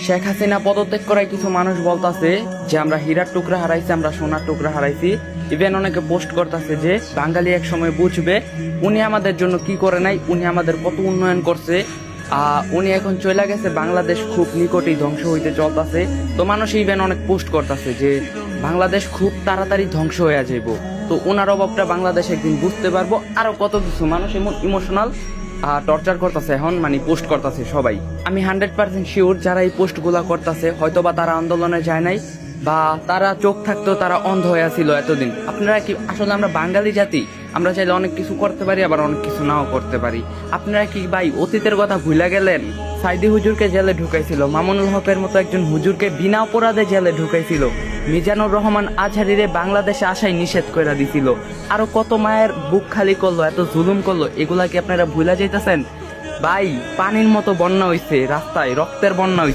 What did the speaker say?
শেখ হাসিনা পদত্যাগ করায় কিছু মানুষ বলতাছে যে আমরা হীরার টুকরা হারাইছি, আমরা সোনার টুকরা হারাইছি। ইভেন অনেকে পোস্ট করতেছে যে বাঙালি এক সময় বুঝবে উনি আমাদের জন্য কি করে নাই, উনি আমাদের কত উন্নয়ন করছে। উনি এখন চলে গেছে, বাংলাদেশ খুব নিকটেই ধ্বংস হইতে চলতেছে। তো মানুষ ইভেন অনেক পোস্ট করতেছে যে বাংলাদেশ খুব তাড়াতাড়ি ধ্বংস হয়ে যাইব। তো ওনার অভাবটা বাংলাদেশ একদিন বুঝতে পারবো। আরো কত কিছু মানুষ এমন ইমোশনাল টর্চার করতেছে এখন, মানে পোস্ট করতেছে সবাই। আমি 100% শিওর যারা এই পোস্ট গুলা করতেছে হয়তো বা তারা আন্দোলনে যায় নাই, বা তারা চোখ থাকতো তারা অন্ধ হয়ে ছিল এতদিন। আপনারা কি আসলে আমরা বাঙালি জাতি, আমরা চাইলে অনেক কিছু করতে পারি, আবার অনেক কিছু নাও করতে পারি। আপনারা কি ভাই অতীতের কথা ভুলে গেলেন? সাইদি হুজুরকে জেলে ঢুকাইছিল, মামুনুল হকের মতো একজন হুজুরকে বিনা অপরাধে জেলে ঢুকাইছিল, মিজানুর রহমান আজহারিরে বাংলাদেশে আসাই নিষেধ করে দিছিল, আরো কত মায়ের বুক খালি করলো, এত জুলুম করলো। এগুলা কি আপনারা ভুলে যাইতেছেন? ভাই পানির মতো বন্যা হইছে, রাস্তায় রক্তের বন্যা হইছে।